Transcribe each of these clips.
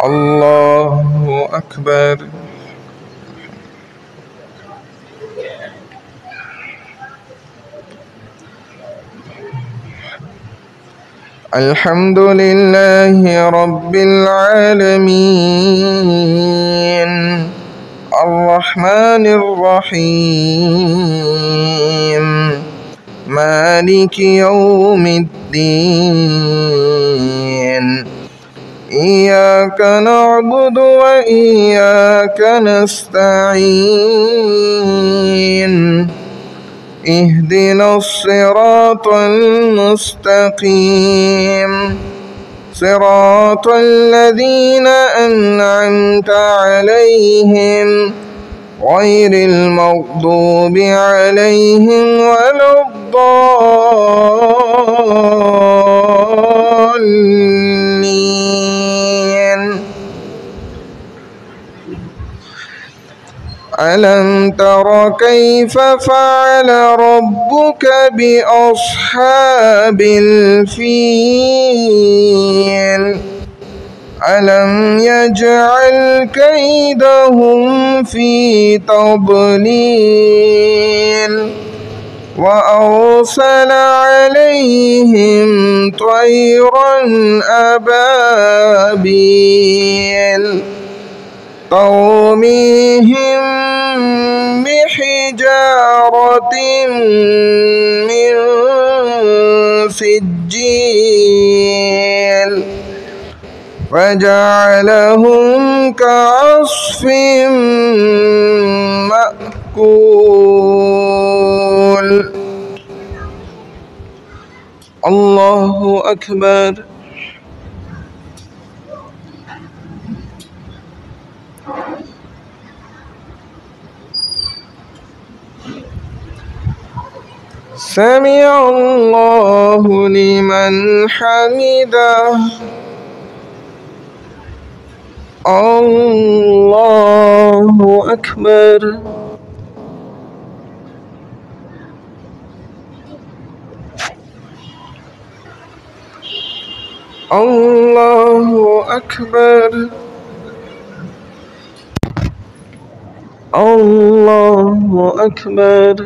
الله أكبر. الحمد لله رب العالمين الرحمن الرحيم مالك يوم الدين إياك نعبد وإياك نستعين اهدنا الصراط المستقيم صراط الذين أنعمت عليهم غير المغضوب عليهم ولا الضالين. ألم تر كيف فعل ربك بأصحاب الفيل ألم يجعل كيدهم في تضليل وأرسل عليهم طيرا أبابيل ترميهم بحجارة من سجيل فجعلهم كعصف مأكول. الله أكبر. سمع الله لمن حمده. الله أكبر. الله أكبر. الله أكبر.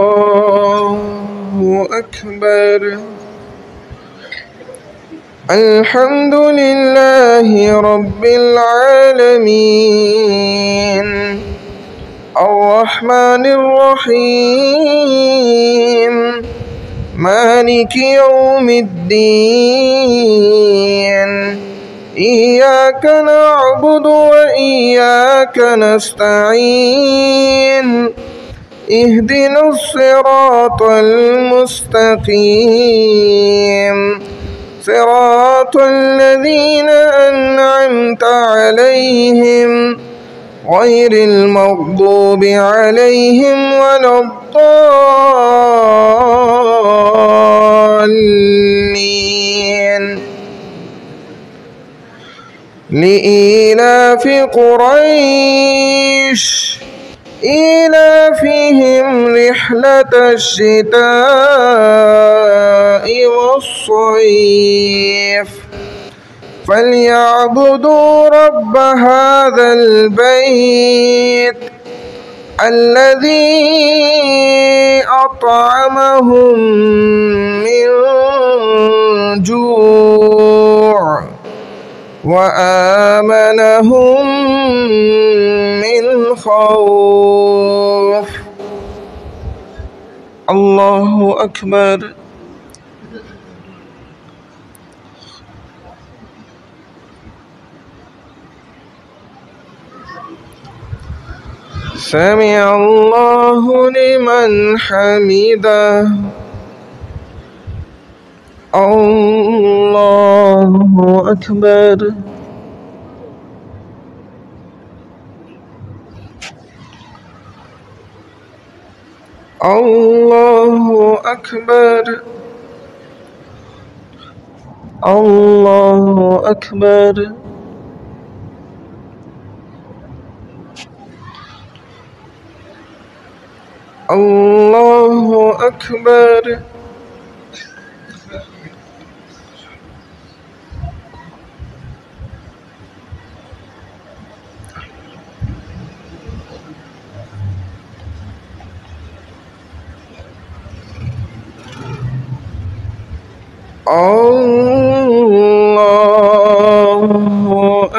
الله أكبر. الحمد لله رب العالمين الرحمن الرحيم مالك يوم الدين إياك نعبد وإياك نستعين اهدنا الصراط المستقيم صراط الذين أنعمت عليهم غير المغضوب عليهم ولا الضالين. لإيلاف قريش إيلافهم رحلة الشتاء والصيف فليعبدوا رب هذا البيت الذي أطعمهم من جوع وآمنهم من خوف. الله أكبر. سمع الله لمن حمده. الله أكبر. الله أكبر. الله أكبر. الله أكبر. الله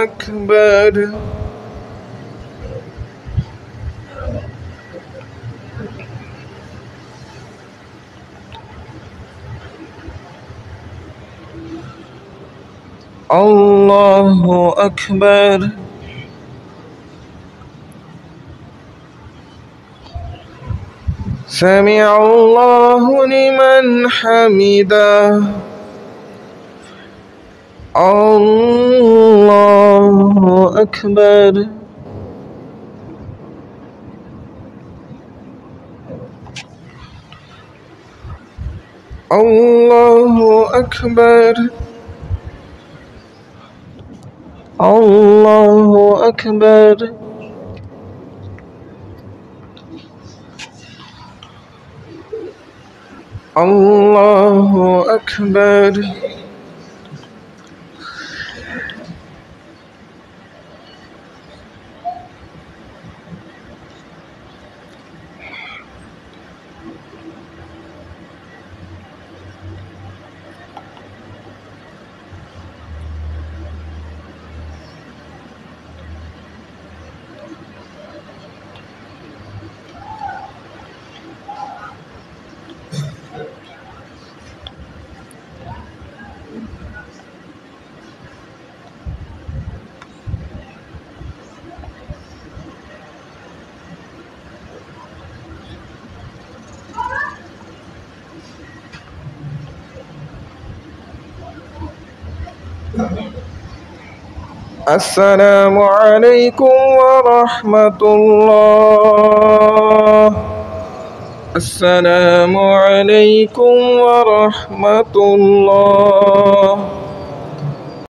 أكبر. الله أكبر. سمع الله لمن حمده. الله أكبر. الله أكبر. الله أكبر. الله أكبر. السلام عليكم ورحمة الله. السلام عليكم ورحمة الله.